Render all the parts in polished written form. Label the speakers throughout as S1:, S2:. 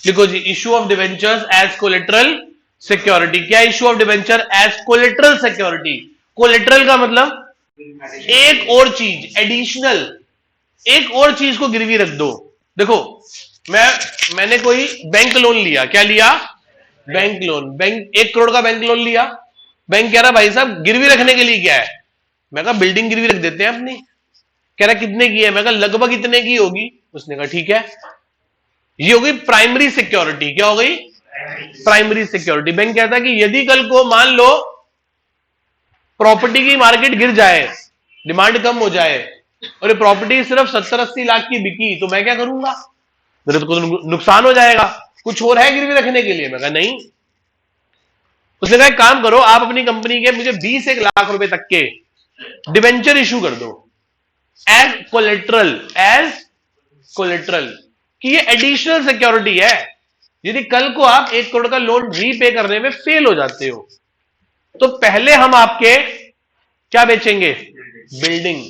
S1: लिखो जी, issue of debentures as collateral security. क्या issue of debenture as collateral security? Collateral का मतलब एक और चीज, एडिशनल एक और चीज को गिरवी रख दो। देखो, मैंने कोई बैंक लोन लिया। क्या लिया? Bank loan. बैंक 1 करोड़ का बैंक लोन लिया। बैंक कह रहा भाई साहब गिरवी रखने के लिए क्या है? मैं कहा बिल्डिंग गिरवी रख देते हैं अपनी। कह रहा कितने की है? मैं कहा लगभग इतने की होगी। उसने कहा ठीक है। ये हो गई प्राइमरी सिक्योरिटी। क्या हो गई? Primary security. बैंक कहता है कि यदि कल को मान लो प्रॉपर्टी की मार्केट गिर जाए, डिमांड कम हो जाए और ये प्रॉपर्टी सिर्फ 70-80 लाख की बिकी, तो मैं क्या करूंगा? मेरे तो नुकसान हो जाएगा। कुछ और है गिरवी रखने के लिए? मैं कहा नहीं। उसने कहा एक काम करो, आप अपनी कंपनी के मुझे 20 लाख रुपए तक के डिवेंचर इशू कर दो एज कोलेट्रल। एज कोलेट्रल कि ये एडिशनल सिक्योरिटी है। यदि कल को आप 1 करोड़ का लोन रीपे करने में फेल हो जाते हो, तो पहले हम आपके क्या बेचेंगे? बिल्डिंग।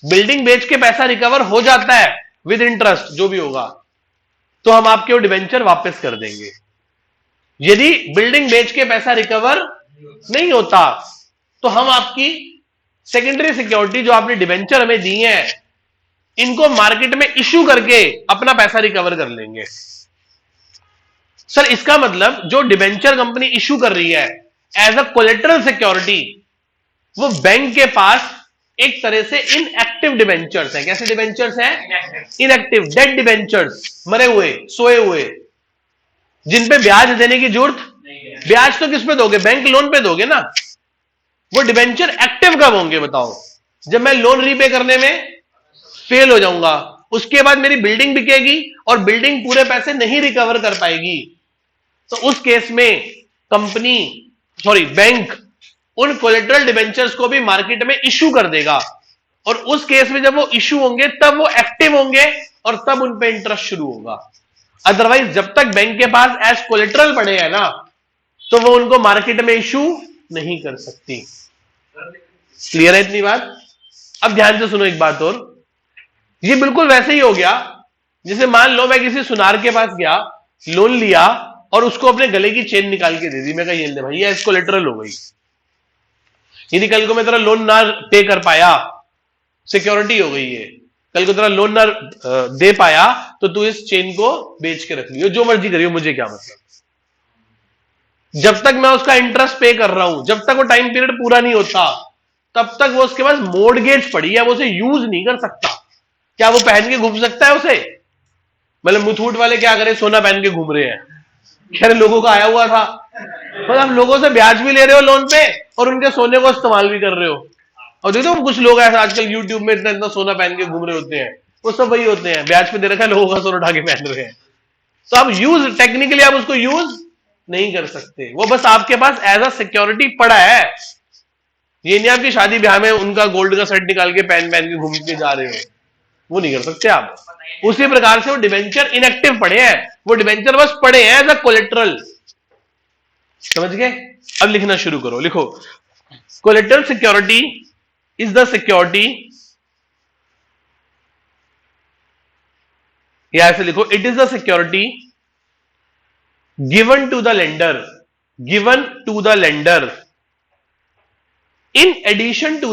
S1: बिल्डिंग बेच के पैसा रिकवर हो जाता है विद इंटरेस्ट जो भी होगा, तो हम आपके वो डिवेंचर वापस कर देंगे। यदि बिल्डिंग बेच के पैसा रिकवर नहीं होता, तो हम आपकी सेकेंडरी सिक्योरिटी जो आपने डिवेंचर हमें दी है, इनको मार्केट में इश्यू करके अपना पैसा रिकवर कर लेंगे। सर इसका मतलब जो डिवेंचर कंपनी इश्यू कर रही है एज अ कोलेटरल सिक्योरिटी, वो बैंक के पास एक तरह से इनएक्टिव डिवेंचर्स हैं। कैसे डिवेंचर्स हैं? इनएक्टिव, डेड डिवेंचर्स, मरे हुए, सोए हुए, जिन पे ब्याज देने की जरूरत। ब्याज तो किस पे दोगे? बैंक लोन पे दोगे ना। वो डिवेंचर एक्टिव कब होंगे बताओ? जब मैं लोन रीपे करने में फेल हो जाऊंगा, उसके बाद मेरी बिल्डिंग बिकेगी और बिल्डिंग पूरे पैसे नहीं रिकवर कर पाएगी, तो उस केस में कंपनी बैंक उन कोलेटरल डिवेंचर्स को भी मार्केट में इश्यू कर देगा। और उस केस में जब वो इश्यू होंगे तब वो एक्टिव होंगे और तब उन पे इंटरेस्ट शुरू होगा। अदरवाइज जब तक बैंक के पास एज कोलेटरल पड़े हैं ना, तो वो उनको मार्केट में इश्यू नहीं कर सकती। क्लियर है इतनी बात? अब ध्यान से सुनो एक बात और। ये बिल्कुल वैसे ही हो गया जैसे मान लो मैं किसी सुनार के पास गया, लोन लिया और उसको अपने गले की चेन निकाल के दे दी। मैं कहा ये ले भाई, ये कोलेटरल हो गई। यदि कल को मैं तेरा लोन ना पे कर पाया, सिक्योरिटी हो गई है। कल को तेरा लोन ना दे पाया तो तू इस चेन को बेच के रख लियो, जो मर्जी करियो, मुझे क्या मतलब। जब तक मैं उसका इंटरेस्ट पे कर रहा हूं, जब तक वो टाइम पीरियड पूरा नहीं होता, तब तक वो उसके पास मोर्टगेज पड़ी है, वो उसे यूज नहीं कर सकता। क्या वो पहन के घूम सकता है उसे? मतलब मुथूट वाले क्या करें, सोना पहन के घूम रहे हैं। खैर लोगों का आया हुआ था, मतलब लोगों से ब्याज भी ले रहे हो लोन पे और उनके सोने को इस्तेमाल भी कर रहे हो। और देखो कुछ लोग ऐसा आजकल यूट्यूब में इतना इतना सोना पहन के घूम रहे होते हैं, वो सब वही होते हैं, ब्याज पे दे रखा है, लोगों का सोना उठा के पहन रहे हैं। तो आप यूज, टेक्निकली आप उसको यूज नहीं कर सकते, वो बस आपके पास एज अ सिक्योरिटी पड़ा है। ये नहीं आपकी शादी ब्याह में उनका गोल्ड का सेट निकाल के पहन पहन के घूम के जा रहे हो, वो नहीं कर सकते आप। उसी प्रकार से वो डिवेंचर इनएक्टिव पड़े हैं, वो डिवेंचर बस पड़े हैं एज अ कोलेटरल। समझ गए? अब लिखना शुरू करो। लिखो, collateral security is the security, या ऐसे लिखो, it is the security given to the lender, given to the lender in addition to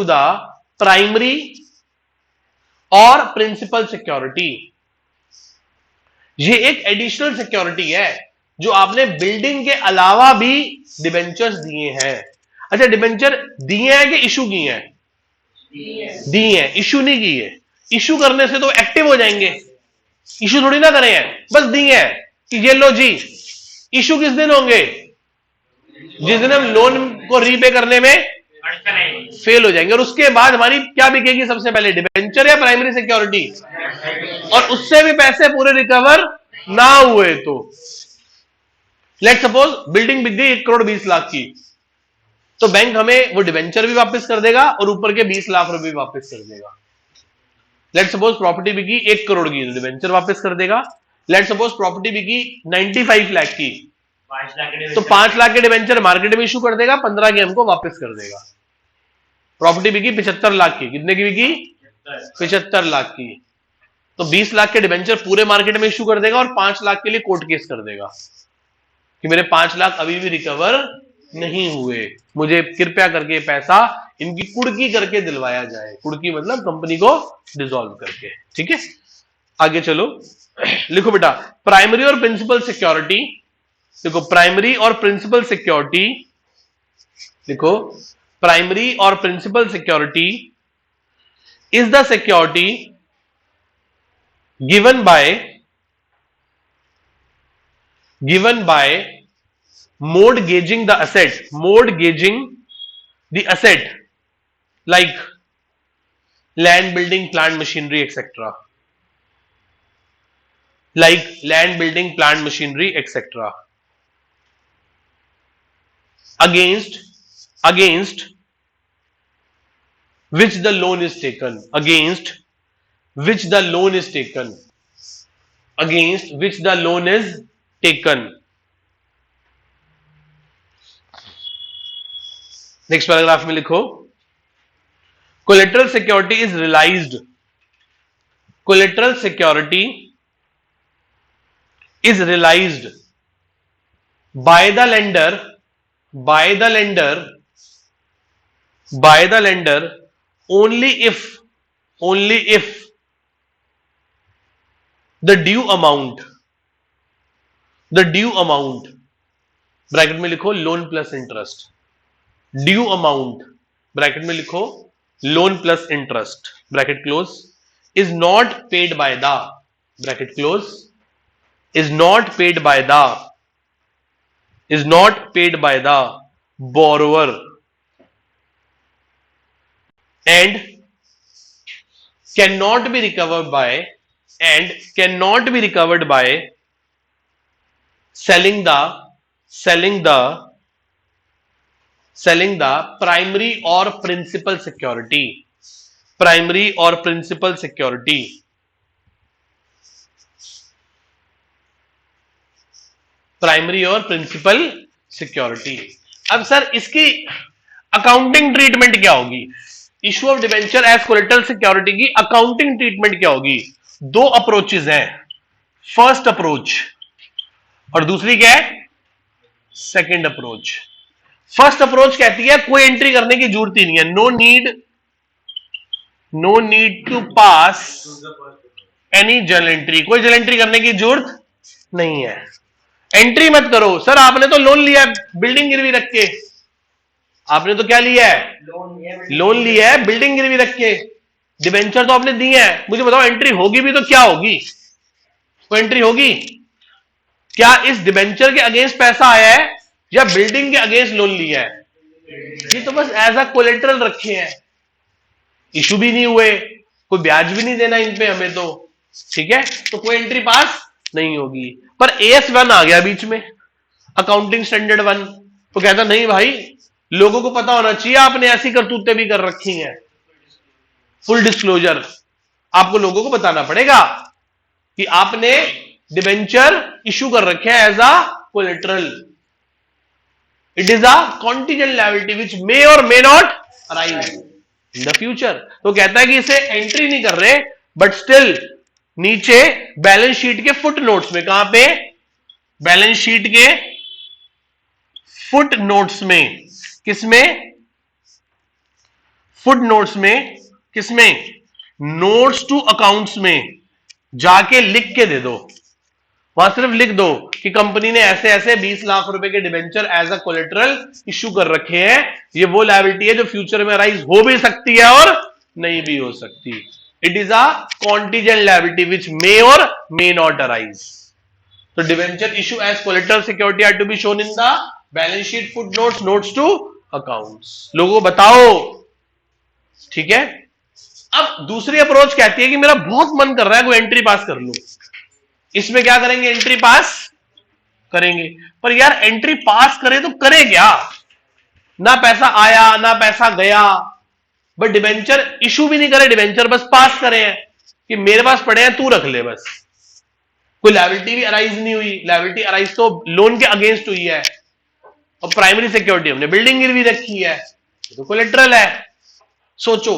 S1: the primary और प्रिंसिपल सिक्योरिटी। ये एक एडिशनल सिक्योरिटी है जो आपने बिल्डिंग के अलावा भी डिबेंचर्स दिए हैं। अच्छा, डिबेंचर दिए हैं कि इशू किए हैं? दिए हैं, इशू नहीं किए। इशू करने से तो एक्टिव हो जाएंगे, इशू थोड़ी ना करे हैं, बस दिए हैं कि ये लो जी। इशू किस दिन होंगे? जिस दिन हम लोन को रीपे करने में फेल हो जाएंगे। और उसके बाद हमारी क्या बिकेगी सबसे पहले, डिबेंचर या प्राइमरी सिक्योरिटी? और उससे भी पैसे पूरे रिकवर ना हुए तो लेट सपोज बिल्डिंग बिक गई 1 करोड़ 20 लाख की, तो बैंक हमें वो डिबेंचर भी वापस कर देगा और ऊपर के 20 लाख रुपए भी वापस कर देगा। लेट सपोज प्रॉपर्टी बिकी 1 करोड़ की, डिबेंचर वापस कर देगा। लेट सपोज प्रॉपर्टी बिकी 95 लाख की, तो 5 लाख के डिबेंचर मार्केट में इशू कर देगा, 15 के हमको वापस कर देगा। प्रॉपर्टी बिकी 75 लाख की, कितने की बिकी? 75 लाख की। तो 20 लाख के डिबेंचर पूरे मार्केट में इशू कर देगा और 5 लाख के लिए कोर्ट केस कर देगा कि मेरे 5 लाख अभी भी रिकवर नहीं हुए, मुझे कृपया करके पैसा इनकी कुड़की करके दिलवाया जाए। कुड़की मतलब कंपनी को डिसॉल्व करके। ठीक है, आगे चलो, लिखो बेटा, प्राइमरी और प्रिंसिपल सिक्योरिटी। देखो प्राइमरी और प्रिंसिपल सिक्योरिटी, देखो प्राइमरी और principal security is the security given by mortgaging the asset like land, building, plant, machinery, etc. Like land, building, plant, machinery, etc. Against which the loan is taken. Against which the loan is taken. Against which the loan is taken. Next paragraph में लिखो, collateral security is realised, collateral security is realised by the lender, by the lender, by the lender only if the due amount bracket में लिखो loan plus interest, due amount bracket में लिखो loan plus interest bracket close, is not paid by the bracket close, is not paid by the borrower and can not be recovered by selling the primary or principal security, primary or principal security, primary और principal security। अब sir इसकी accounting treatment क्या होगी? Issue of debenture as collateral security की accounting treatment क्या होगी? दो approaches हैं, फर्स्ट अप्रोच और दूसरी क्या है? Second approach. फर्स्ट अप्रोच कहती है कोई एंट्री करने की जरूरत ही नहीं है, no need to pass any journal entry, कोई जर्नल एंट्री करने की जरूरत नहीं है, एंट्री मत करो। सर आपने तो लोन लिया है बिल्डिंग गिरवी रख के, आपने तो क्या लिया है? लोन लिया है बिल्डिंग गिरवी रख के, डिबेंचर तो आपने दिए हैं, मुझे बताओ एंट्री होगी भी तो क्या होगी? कोई एंट्री होगी क्या? इस डिबेंचर के अगेंस्ट पैसा आया है या बिल्डिंग के अगेंस्ट लोन लिया है? ये तो बस एज अ कोलेटरल रखे हैं, इशू भी नहीं हुए, कोई ब्याज भी नहीं देना इन पे हमें तो, ठीक है, तो कोई एंट्री पास नहीं होगी। पर AS1 आ गया बीच में, अकाउंटिंग स्टैंडर्ड 1, तो कहता नहीं भाई लोगों को पता होना चाहिए आपने ऐसी करतूतें भी कर रखी हैं, फुल डिस्क्लोजर आपको लोगों को बताना पड़ेगा कि आपने डिबेंचर इशू कर रखे हैं as a collateral. It is a contingent liability which may or may not arise in the future. तो कहता है कि इसे एंट्री नहीं कर रहे बट स्टिल नीचे बैलेंस शीट के फुट नोट्स में, कहां पे? बैलेंस शीट के फुट नोट्स में, किसमें? फुट नोट्स में, किसमें? नोट्स टू अकाउंट्स में जाके लिख के दे दो, वहां सिर्फ लिख दो कि कंपनी ने ऐसे ऐसे 20 लाख रुपए के debenture as a collateral issue कर रखे हैं, ये वो लायबिलिटी है जो फ्यूचर में अराइज हो भी सकती है और नहीं भी हो सकती। It is a contingent liability which may or may not arise. तो debenture issue as collateral security are to be shown in the balance sheet foot notes, notes to accounts. लोगों को बताओ, ठीक है। अब दूसरी अप्रोच कहती है कि मेरा बहुत मन कर रहा है कोई एंट्री पास कर लूं, इसमें क्या करेंगे? एंट्री पास करेंगे। पर यार एंट्री पास करे तो करे क्या? ना पैसा आया ना पैसा गया, बट डिबेंचर इशू भी नहीं करे, डिबेंचर बस पास करे हैं कि मेरे पास पड़े हैं तू रख ले बस। कोई लायबिलिटी भी अराइज नहीं हुई, लायबिलिटी अराइज तो लोन के अगेंस्ट हुई है और प्राइमरी सिक्योरिटी हमने बिल्डिंग गिरवी रखी है, तो कोलेटरल है। सोचो,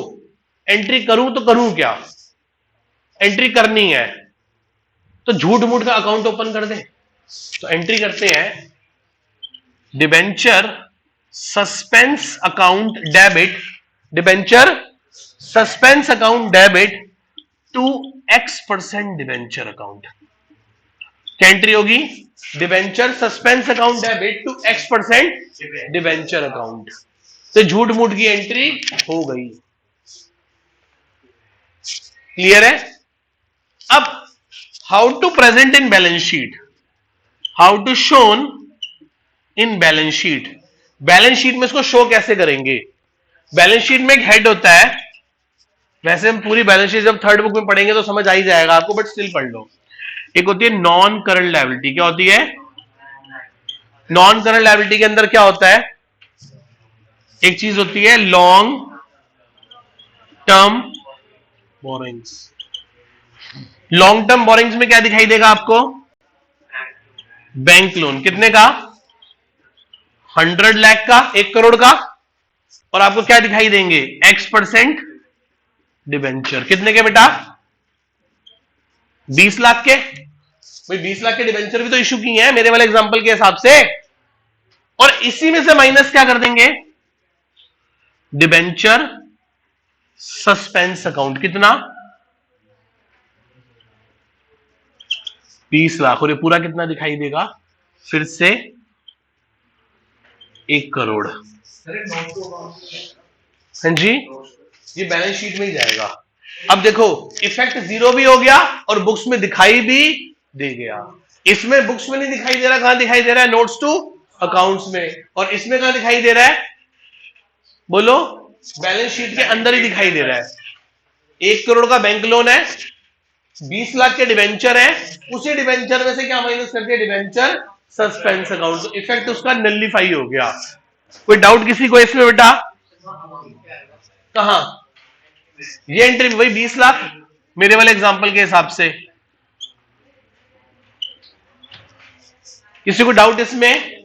S1: एंट्री करूं तो करूं क्या? एंट्री करनी है तो झूठ मूठ का अकाउंट ओपन कर दे। तो एंट्री करते हैं, debenture suspense account debit, debenture suspense account debit to X% debenture account. क्या एंट्री होगी? Debenture suspense account debit to X% debenture account. तो झूठ मूठ की एंट्री हो गई। क्लियर है? अब how to present in balance sheet, how to shown in balance sheet. Balance sheet में इसको शो कैसे करेंगे? बैलेंस शीट में एक हेड होता है, वैसे हम पूरी बैलेंस शीट जब थर्ड बुक में पढ़ेंगे तो समझ आ ही जाएगा आपको, बट स्टिल पढ़ लो। एक होती है नॉन करंट लायबिलिटी। क्या होती है? नॉन करंट लायबिलिटी के अंदर क्या होता है? एक चीज होती है long term borrowings. Long term borrowings में क्या दिखाई देगा आपको? Bank loan. कितने का? 100 लाख का, 1 करोड़ का। और आपको क्या दिखाई देंगे? X% debenture. कितने के बेटा? 20 लाख के। भाई 20 लाख के डिबेंचर भी तो इशू किए हैं मेरे वाले एग्जांपल के हिसाब से, और इसी में से माइनस क्या कर देंगे? Debenture suspense account. कितना? 20 लाख। और ये पूरा कितना दिखाई देगा? फिर से 1 करोड़। हाँ जी, ये बैलेंस शीट में ही जाएगा। अब देखो, इफेक्ट जीरो भी हो गया और बुक्स में दिखाई भी दे गया। इसमें बुक्स में नहीं दिखाई दे रहा, कहां दिखाई दे रहा है? नोट्स टू अकाउंट्स में। और इसमें कहां दिखाई दे रहा है? बोलो। बैलेंस शीट के अंदर ही दिखाई दे रहा है। 1 करोड़ का बैंक लोन है, 20 लाख के डिबेंचर है, उसी डिबेंचर में से क्या माइनस करके? Debenture suspense account. तो इफेक्ट उसका नलिफाई हो गया। कोई डाउट किसी को इसमें बेटा? कहां? ये एंट्री वही 20 लाख मेरे वाले एग्जांपल के हिसाब से। किसी को डाउट इसमें?